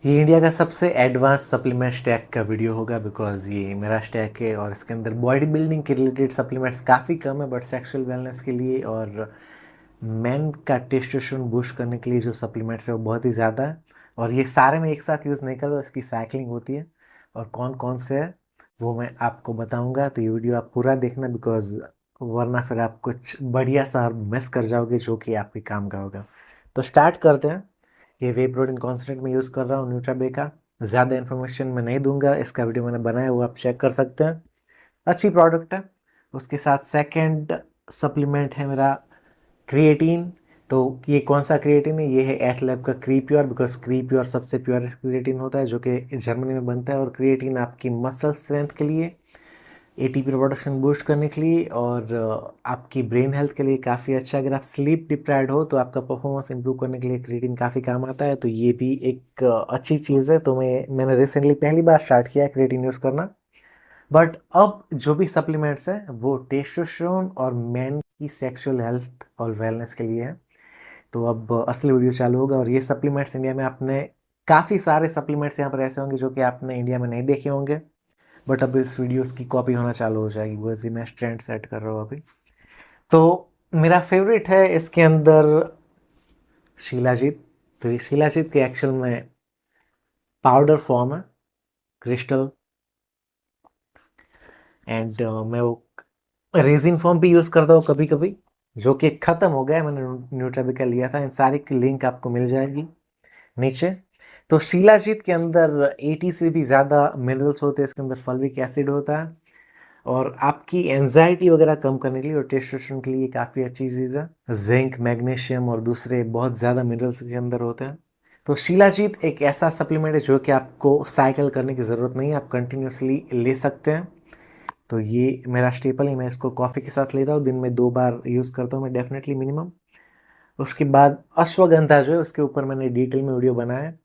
ये इंडिया का सबसे एडवांस सप्लीमेंट स्टैक का वीडियो होगा बिकॉज ये मेरा स्टैक है और इसके अंदर बॉडी बिल्डिंग के रिलेटेड सप्लीमेंट्स काफ़ी कम है, बट सेक्सुअल वेलनेस के लिए और मेन का टेस्टोस्टेरोन बूस्ट करने के लिए जो सप्लीमेंट्स है वो बहुत ही ज़्यादा है। और ये सारे मैं एक साथ यूज़ नहीं करता, इसकी साइक्लिंग होती है और कौन कौन से है वो मैं आपको बताऊंगा। तो ये वीडियो आप पूरा देखना बिकॉज वरना फिर आप कुछ बढ़िया सा मिस कर जाओगे जो कि आपके काम का होगा। तो स्टार्ट करते हैं। ये वे प्रोटीन कॉन्सेंट्रेट में यूज़ कर रहा हूँ न्यूट्राबे का। ज़्यादा इन्फॉर्मेशन मैं नहीं दूंगा, इसका वीडियो मैंने बनाया वो आप चेक कर सकते हैं। अच्छी प्रोडक्ट है। उसके साथ सेकंड सप्लीमेंट है मेरा क्रिएटिन। तो ये कौन सा क्रिएटिन है? ये है एथलैब का क्री प्योर, बिकॉज क्री प्योर सबसे प्योर क्रिएटिन होता है जो कि जर्मनी में बनता है। और क्रिएटिन आपकी मसल स्ट्रेंथ के लिए, एटीपी प्रोडक्शन बूस्ट करने के लिए और आपकी ब्रेन हेल्थ के लिए काफ़ी अच्छा। अगर आप स्लीप डिप्राइव्ड हो तो आपका परफॉर्मेंस इंप्रूव करने के लिए क्रिएटिन काफ़ी काम आता है। तो ये भी एक अच्छी चीज़ है। तो मैंने रिसेंटली पहली बार स्टार्ट किया है क्रिएटिन यूज़ करना। बट अब जो भी सप्लीमेंट्स हैं वो टेस्टोस्टेरोन और मेन की सेक्सुअल हेल्थ और वेलनेस के लिए है। तो अब असली वीडियो चालू होगा। और ये सप्लीमेंट्स इंडिया में आपने काफ़ी सारे सप्लीमेंट्स यहाँ पर ऐसे होंगे जो कि आपने इंडिया में नहीं देखे होंगे, बट अब इस वीडियोस की कॉपी होना चालू हो जाएगी। बस ये मैं ट्रेंड सेट कर रहा हूँ अभी। तो मेरा फेवरेट है इसके अंदर शिलाजीत। तो ये शिलाजीत के एक्चुअल में पाउडर फॉर्म है, क्रिस्टल। एंड मैं वो रेजिन फॉर्म भी यूज़ करता हूँ कभी कभी, जो कि ख़त्म हो गया है। मैंने न्यूट्राबिका लिया था। इन सारी की लिंक आपको मिल जाएगी नीचे। तो शिलाजीत के अंदर 80 से भी ज़्यादा मिनरल्स होते हैं। इसके अंदर फॉलिक एसिड होता है और आपकी एंजाइटी वगैरह कम करने के लिए और टेस्टोस्टेरोन के लिए काफ़ी अच्छी चीज़ है। जिंक, मैग्नीशियम और दूसरे बहुत ज़्यादा मिनरल्स के अंदर होते हैं। तो शिलाजीत एक ऐसा सप्लीमेंट है जो कि आपको साइकिल करने की ज़रूरत नहीं है, आप कंटिन्यूसली ले सकते हैं। तो ये मेरा स्टेपल है, मैं इसको कॉफ़ी के साथ लेता हूँ। दिन में 2 बार यूज़ करता हूँ मैं डेफिनेटली मिनिमम। उसके बाद अश्वगंधा जो है उसके ऊपर मैंने डिटेल में वीडियो बनाया है।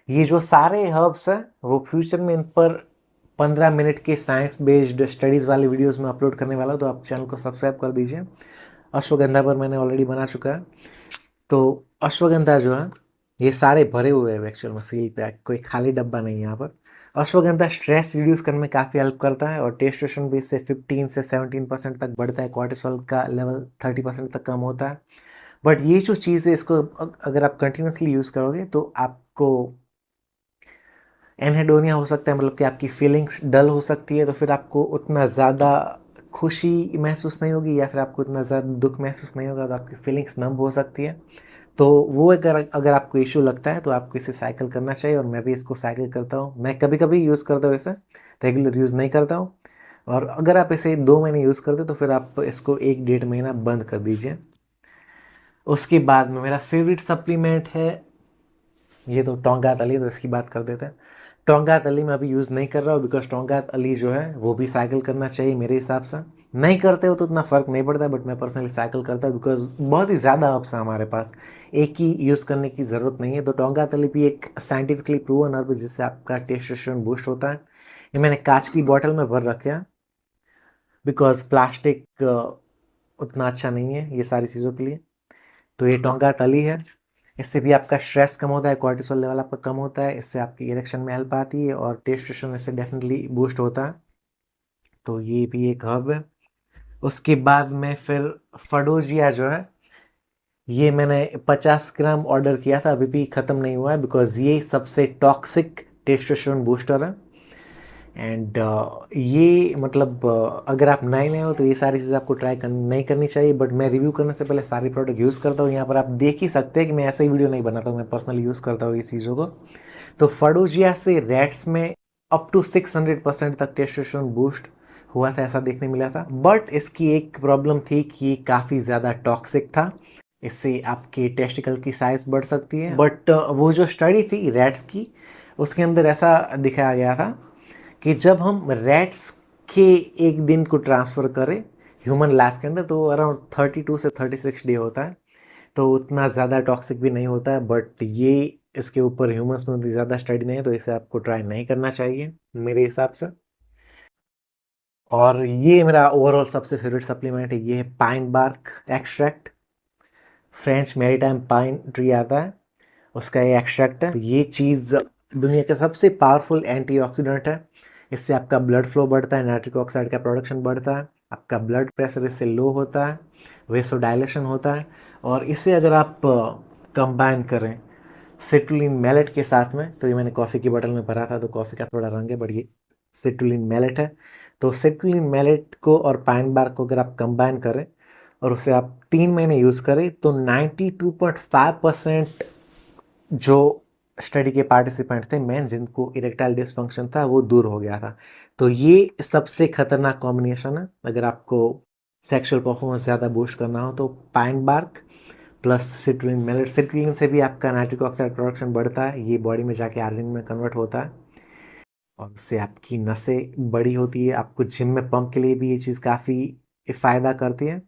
ये जो सारे हर्ब्स हैं वो फ्यूचर में इन पर 15 मिनट के साइंस बेस्ड स्टडीज़ वाले वीडियोस में अपलोड करने वाला हूँ। तो आप चैनल को सब्सक्राइब कर दीजिए। अश्वगंधा पर मैंने ऑलरेडी बना चुका है। तो अश्वगंधा जो है ये सारे भरे हुए हैं एक्चुअल में सील पैक, कोई खाली डब्बा नहीं है यहाँ पर। अश्वगंधा स्ट्रेस रिड्यूस करने में काफ़ी हेल्प करता है और टेस्टोस्टेरोन भी इससे 15 से 17% तक बढ़ता है। कॉर्टिसोल का लेवल 30% तक कम होता है। बट ये जो चीज़ है इसको अगर आप कंटिन्यूसली यूज़ करोगे तो आपको एनहेडोनिया हो सकता है, मतलब कि आपकी फीलिंग्स डल हो सकती है। तो फिर आपको उतना ज़्यादा खुशी महसूस नहीं होगी या फिर आपको उतना ज़्यादा दुख महसूस नहीं होगा। तो आपकी फीलिंग्स नम हो सकती है। तो वो अगर अगर आपको इशू लगता है तो आपको इसे साइकिल करना चाहिए। और मैं भी इसको साइकिल करता हूँ। मैं कभी कभी यूज़ करता हूँ इसे, रेगुलर यूज़ नहीं करता हूँ। और अगर आप इसे 2 महीने यूज़ करते हो तो फिर आप इसको 1 डेढ़ महीना बंद कर दीजिए। उसके बाद में मेरा फेवरेट सप्लीमेंट है ये तो टोंगात अली। तो इसकी बात कर देते हैं। टोंगात अली मैं अभी यूज़ नहीं कर रहा हूँ बिकॉज टोंगात अली जो है वो भी साइकिल करना चाहिए मेरे हिसाब से। नहीं करते हो तो उतना फ़र्क नहीं पड़ता, बट मैं पर्सनली साइकिल करता हूँ बिकॉज बहुत ही ज़्यादा हर्ब्स हैं हमारे पास, एक ही यूज़ करने की ज़रूरत नहीं है। तो टोंगात अली भी एक साइंटिफिकली प्रूवन हर्ब जिससे आपका टेस्टोस्टेरोन बूस्ट होता है। ये मैंने कांच की बॉटल में भर रखे हैं बिकॉज प्लास्टिक उतना अच्छा नहीं है ये सारी चीज़ों के लिए। तो ये टोंगात अली है। इससे भी आपका स्ट्रेस कम होता है, कॉर्टिसोल लेवल आपका कम होता है, इससे आपकी इरेक्शन में हेल्प आती है और टेस्टोस्टेरोन इससे डेफिनेटली बूस्ट होता है। तो ये भी एक हर्ब है। उसके बाद में फिर फडोजिया जो है ये मैंने 50 ग्राम ऑर्डर किया था, अभी भी ख़त्म नहीं हुआ है बिकॉज ये सबसे टॉक्सिक टेस्टोस्टेरोन बूस्टर है। एंड ये मतलब अगर आप नए नए हो तो ये सारी चीज़ आपको नहीं करनी चाहिए। बट मैं रिव्यू करने से पहले सारी प्रोडक्ट यूज़ करता हूँ। यहाँ पर आप देख ही सकते हैं कि मैं ऐसा ही वीडियो नहीं बनाता हूँ, मैं पर्सनली यूज़ करता हूँ ये चीज़ों को। तो फडोजिया से रैट्स में अप टू 600% तक टेस्टोस्टेरोन बूस्ट हुआ था, ऐसा देखने मिला था। बट इसकी एक प्रॉब्लम थी कि ये काफ़ी ज़्यादा टॉक्सिक था, इससे आपके टेस्टिकल की साइज बढ़ सकती है। बट वो जो स्टडी थी रैट्स की उसके अंदर ऐसा दिखाया गया था कि जब हम रैट्स के एक दिन को ट्रांसफ़र करें ह्यूमन लाइफ के अंदर तो अराउंड 32 से 36 डे होता है। तो उतना ज़्यादा टॉक्सिक भी नहीं होता है। बट ये इसके ऊपर ह्यूमंस में उतनी ज़्यादा स्टडी नहीं है तो इसे आपको ट्राई नहीं करना चाहिए मेरे हिसाब से। और ये मेरा ओवरऑल सबसे फेवरेट सप्लीमेंट है, ये है pine bark extract. French maritime pine tree आता है उसका ये एक्सट्रैक्ट है। तो ये चीज़ दुनिया का सबसे पावरफुल एंटीऑक्सीडेंट है। इससे आपका ब्लड फ्लो बढ़ता है, नाइट्रिक ऑक्साइड का प्रोडक्शन बढ़ता है, आपका ब्लड प्रेशर इससे लो होता है, वेसोडाइलेशन होता है। और इसे अगर आप कंबाइन करें सिट्रुलिन मैलेट के साथ में, तो ये मैंने कॉफ़ी की बोतल में भरा था तो कॉफ़ी का थोड़ा रंग है, बट ये सिट्रुलिन मैलेट है। तो सिट्रुलिन मैलेट को और पाइन बार को अगर आप कंबाइन करें और उसे आप 3 महीने यूज़ करें तो 92.5% जो स्टडी के पार्टिसिपेंट थे मेन जिनको इरेक्टाइल डिसफंक्शन था वो दूर हो गया था। तो ये सबसे खतरनाक कॉम्बिनेशन है अगर आपको सेक्सुअल परफॉर्मेंस ज़्यादा बूस्ट करना हो तो pine bark plus citrulline malate. Citrulline से भी आपका नाइट्रिक ऑक्साइड प्रोडक्शन बढ़ता है, ये बॉडी में जाके आर्जिनिन में कन्वर्ट होता है और उससे आपकी नसें बड़ी होती है। आपको जिम में पंप के लिए भी ये चीज़ काफ़ी फ़ायदा करती है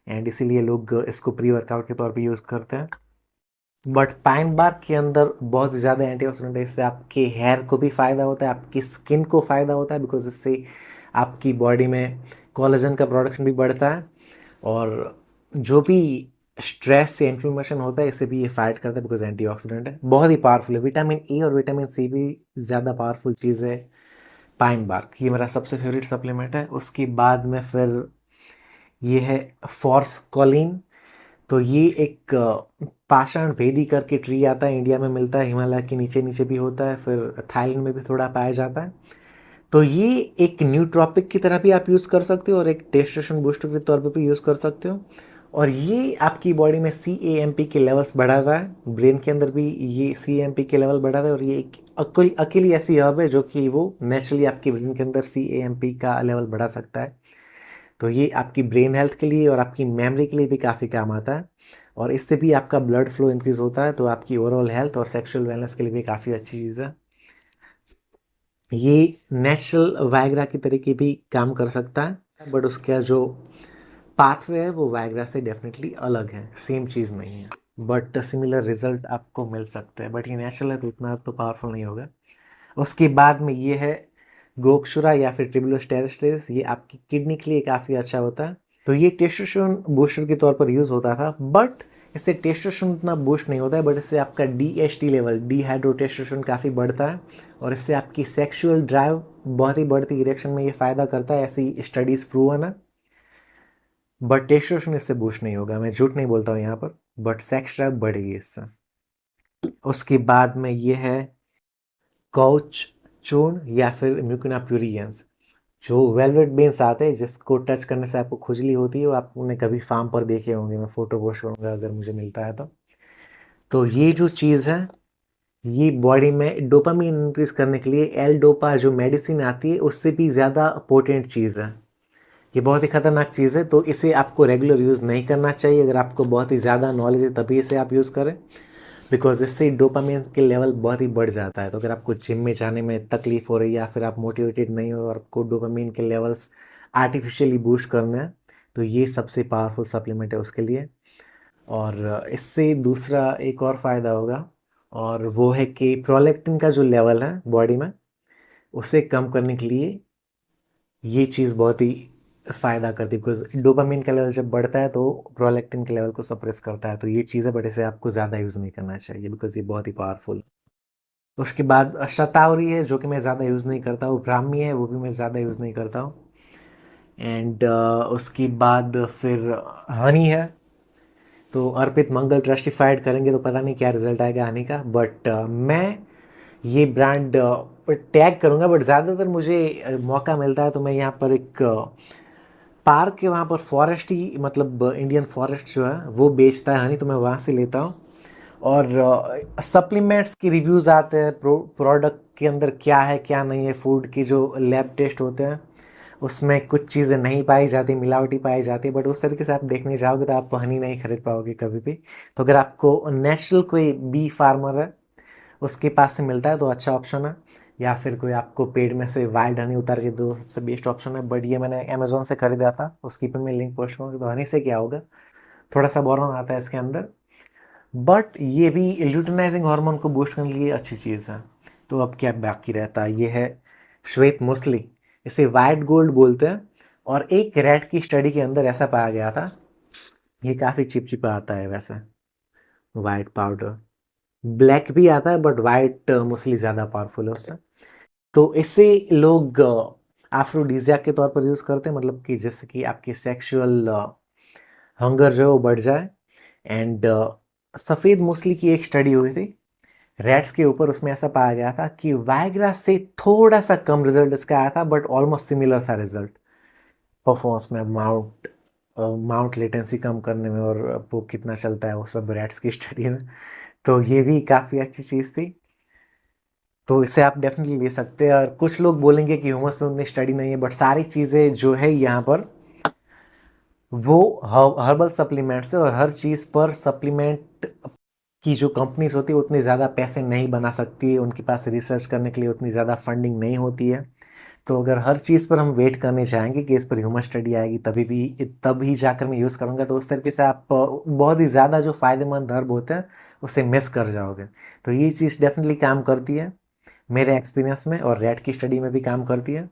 एंड इसीलिए लोग इसको प्री वर्कआउट के तौर पे यूज़ करते हैं। बट पाइन बार्क के अंदर बहुत ज़्यादा एंटीऑक्सीडेंट है, इससे आपके हेयर को भी फ़ायदा होता है, आपकी स्किन को फ़ायदा होता है, बिकॉज इससे आपकी बॉडी में कोलेजन का प्रोडक्शन भी बढ़ता है और जो भी स्ट्रेस से इन्फ्लेमेशन होता है इससे भी ये फाइट करता है बिकॉज एंटीऑक्सीडेंट है। बहुत ही पावरफुल है, विटामिन ए और विटामिन सी भी ज़्यादा पावरफुल चीज़ है पाइन बार्क। ये मेरा सबसे फेवरेट सप्लीमेंट है। उसके बाद में फिर ये है फॉर्स कॉलिन। तो ये एक पाषाण भेदी करके ट्री आता है, इंडिया में मिलता है, हिमालय के नीचे नीचे भी होता है, फिर थाईलैंड में भी थोड़ा पाया जाता है। तो ये एक न्यूट्रॉपिक की तरह भी आप यूज़ कर सकते हो और एक टेस्टोस्टेरोन बूस्टर के तौर पे भी यूज़ कर सकते हो। और ये आपकी बॉडी में CAMP के लेवल्स बढ़ा रहा है, ब्रेन के अंदर भी ये CAMP के लेवल बढ़ा रहा है और ये एक अकेली ऐसी हर्ब है जो कि वो नेचुरली आपके ब्रेन के अंदर CAMP का लेवल बढ़ा सकता है। तो ये आपकी ब्रेन हेल्थ के लिए और आपकी मेमोरी के लिए भी काफ़ी काम आता है और इससे भी आपका ब्लड फ्लो इंक्रीज होता है, तो आपकी ओवरऑल हेल्थ और सेक्सुअल वेलनेस के लिए भी काफ़ी अच्छी चीज़ है। ये नेचुरल वायग्रा की तरीके भी काम कर सकता है बट उसका जो पाथवे है वो वायग्रा से डेफिनेटली अलग है, सेम चीज़ नहीं है, बट सिमिलर रिजल्ट आपको मिल सकते हैं। बट ये नेचुरल है तो उतना तो पावरफुल नहीं होगा। उसके बाद में ये है गोक्षुरा या फिर ट्रिबुलस टेरेस्ट्रिस। ये आपकी किडनी के लिए काफ़ी अच्छा होता है। तो ये टेस्टोस्टेरोन बूस्टर के तौर पर यूज़ होता था बट इससे टेस्टोस्टेरोन उतना बूस्ट नहीं होता है, बट इससे आपका DHT लेवल डिहाइड्रोटेस्टोस्टेरोन काफ़ी बढ़ता है और इससे आपकी सेक्सुअल ड्राइव बहुत ही बढ़ती इरेक्शन में ये फ़ायदा करता है, ऐसी स्टडीज़ प्रूवन है। बट टेस्टोस्टेरोन इससे बूस्ट नहीं होगा, मैं झूठ नहीं बोलता हूँ यहाँ पर, बट सेक्स ड्राइव बढ़ेगी इससे। उसके बाद में ये है काउच चूर्ण या फिर म्यूकिना प्यूरियंस। जो वेलवेट बीन्स आते हैं जिसको टच करने से आपको खुजली होती है, वो आपने कभी फार्म पर देखे होंगे, मैं फ़ोटो पोस्ट करूँगा अगर मुझे मिलता है तो ये जो चीज़ है ये बॉडी में डोपामीन इंक्रीज करने के लिए एल डोपा जो मेडिसिन आती है उससे भी ज़्यादा पोटेंट चीज़ है। ये बहुत ही खतरनाक चीज़ है, तो इसे आपको रेगुलर यूज़ नहीं करना चाहिए। अगर आपको बहुत ही ज़्यादा नॉलेज है तभी इसे आप यूज़ करें, बिकॉज इससे डोपामिन के लेवल बहुत ही बढ़ जाता है। तो अगर आपको जिम में जाने में तकलीफ हो रही है या फिर आप मोटिवेटेड नहीं हो और आपको डोपामिन के लेवल्स आर्टिफिशियली बूस्ट करना है तो ये सबसे पावरफुल सप्लीमेंट है उसके लिए। और इससे दूसरा एक और फ़ायदा होगा और वो है कि प्रोलैक्टिन का जो लेवल है बॉडी में उसे कम करने के लिए ये चीज़ बहुत ही फ़ायदा करती है, बिकॉज डोपामिन का लेवल जब बढ़ता है तो प्रोलैक्टिन के लेवल को सप्रेस करता है। तो ये चीज़ है बट इसे आपको ज़्यादा यूज़ नहीं करना चाहिए बिकॉज ये बहुत ही पावरफुल है। उसके बाद शतावरी है जो कि मैं ज़्यादा यूज़ नहीं करता हूँ, ब्राह्मी है वो भी मैं ज़्यादा यूज़ नहीं करता हूँ एंड उसके बाद फिर हनी है। तो अर्पित मंगल ट्रस्टिफाइड करेंगे तो पता नहीं क्या रिजल्ट आएगा हनी का, बट मैं ये ब्रांड टैग करूँगा। बट ज़्यादातर मुझे मौका मिलता है तो मैं यहाँ पर एक पार्क के वहाँ पर फॉरेस्ट ही मतलब इंडियन फॉरेस्ट जो है वो बेचता है हनी, तो मैं वहाँ से लेता हूँ। और सप्लीमेंट्स के रिव्यूज़ आते हैं, प्रोडक्ट के अंदर क्या है क्या नहीं है, फूड की जो लैब टेस्ट होते हैं उसमें कुछ चीज़ें नहीं पाई जाती, मिलावटी पाई जाती है, बट उस तरीके से आप देखने जाओगे तो आप हनी नहीं खरीद पाओगे कभी भी। तो अगर आपको नेचुरल कोई बी फार्मर है उसके पास से मिलता है तो अच्छा ऑप्शन है, या फिर कोई आपको पेड़ में से वाइल्ड हनी उतार के दो सबसे बेस्ट ऑप्शन है। बट ये मैंने अमेजोन से खरीदा था, उसकी पर मैं लिंक पोस्ट करूँगा। तो हनी से क्या होगा, थोड़ा सा बोरॉन आता है इसके अंदर, बट ये भी ल्यूटिनाइजिंग हार्मोन को बूस्ट करने के लिए अच्छी चीज़ है। तो अब क्या बाकी रहता है, ये है श्वेत मूसली, इसे वाइट गोल्ड बोलते हैं। और एक रैट की स्टडी के अंदर ऐसा पाया गया था, ये काफ़ी चिपचिपा आता है वैसे वाइट पाउडर, ब्लैक भी आता है बट वाइट मोस्टली ज़्यादा पावरफुल है उससे। तो इसे लोग एफ्रोडीजियाक के तौर पर यूज़ करते हैं, मतलब कि जिससे कि आपकी सेक्सुअल हंगर जो है वो बढ़ जाए। एंड सफ़ेद मूसली की एक स्टडी हुई थी रैट्स के ऊपर, उसमें ऐसा पाया गया था कि वायग्रा से थोड़ा सा कम रिजल्ट इसका आया था बट ऑलमोस्ट सिमिलर था रिजल्ट परफॉर्मेंस में, माउंट लेटेंसी कम करने में, और वो कितना चलता है वो सब रैट्स की स्टडी में। तो ये भी काफ़ी अच्छी चीज़ थी, तो इसे आप डेफिनेटली ले सकते हैं। और कुछ लोग बोलेंगे कि ह्यूमस में उतनी स्टडी नहीं है, बट सारी चीज़ें जो है यहाँ पर वो हर्बल सप्लीमेंट्स है, और हर चीज़ पर सप्लीमेंट की जो कंपनीज होती है उतने ज़्यादा पैसे नहीं बना सकती है, उनके पास रिसर्च करने के लिए उतनी ज़्यादा फंडिंग नहीं होती है। तो अगर हर चीज़ पर हम वेट करने चाहेंगे कि इस पर ह्यूमन स्टडी आएगी तभी जाकर मैं यूज़ करूँगा, तो उस तरीके से आप बहुत ही ज़्यादा जो फ़ायदेमंद हर्ब होते हैं उसे मिस कर जाओगे। तो ये चीज़ डेफिनेटली काम करती है मेरे एक्सपीरियंस में, और रैट की स्टडी में भी काम करती है।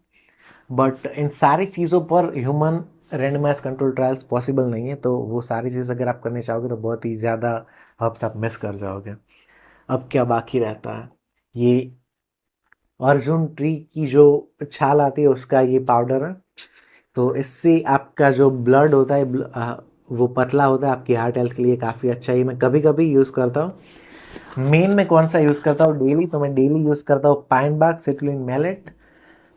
बट इन सारी चीज़ों पर human randomise control trials possible नहीं है, तो वो सारी चीज़ अगर आप करने चाहोगे तो बहुत ही ज़्यादा हर्ब्स आप मिस कर जाओगे। अब क्या बाकी रहता है, ये अर्जुन ट्री की जो छाल आती है उसका ये पाउडर है। तो इससे आपका जो ब्लड होता है वो पतला होता है, आपकी हार्ट हेल्थ के लिए काफ़ी अच्छा है। मैं कभी कभी यूज़ करता हूँ। मेन में कौन सा यूज़ करता हूँ डेली, तो मैं डेली यूज़ करता हूँ पाइन बाग, सिट्रुलिन मैलेट,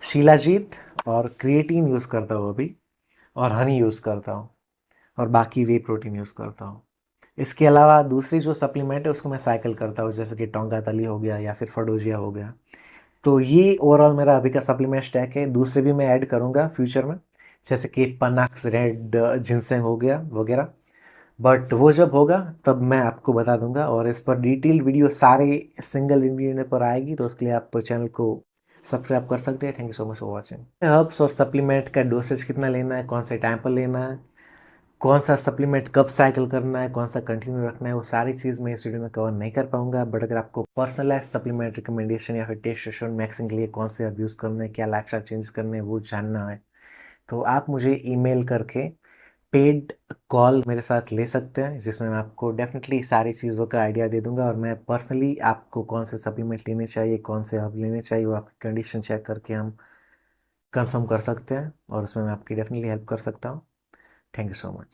शिलाजीत और क्रिएटिन यूज़ करता हूँ अभी, और हनी यूज़ करता हूँ, और बाकी वे प्रोटीन यूज़ करता हूँ। इसके अलावा दूसरी जो सप्लीमेंट है उसको मैं साइकिल करता हूँ, जैसे कि टोंगा तली हो गया या फिर फडोजिया हो गया। तो ये ओवरऑल मेरा अभी का सप्लीमेंट स्टैक है। दूसरे भी मैं ऐड करूँगा फ्यूचर में, जैसे कि पनाक्स रेड जिनसेंग हो गया वगैरह। बट वो जब होगा तब मैं आपको बता दूंगा, और इस पर डिटेल्ड वीडियो सारे सिंगल इंग्रेडिएंट पर आएगी, तो उसके लिए आप चैनल को सब्सक्राइब कर सकते हैं। Thank you so much for watching. Herbs और सप्लीमेंट का डोसेज कितना लेना है, कौन से टाइम पर लेना है, कौन सा सप्लीमेंट कब साइकिल करना है, कौन सा कंटिन्यू रखना है, वो सारी चीज़ मैं इस वीडियो में कवर नहीं कर पाऊंगा। बट अगर आपको पर्सनलाइज सप्लीमेंट रिकमेंडेशन या फिर टेस्टोस्टेरोन मैक्सिंग के लिए कौन से अब यूज़ करने हैं, क्या लाइफस्टाइल चेंज करने हैं वो जानना है, तो आप मुझे ईमेल करके पेड कॉल मेरे साथ ले सकते हैं, जिसमें मैं आपको डेफिनेटली सारी चीज़ों का आइडिया दे दूंगा, और मैं पर्सनली आपको कौन से सप्लीमेंट लेने चाहिए, कौन से हर्ब लेने चाहिए, वो आपकी कंडीशन चेक करके हम कंफर्म कर सकते हैं, और उसमें मैं आपकी डेफिनेटली हेल्प कर सकता हूँ। Thank you so much.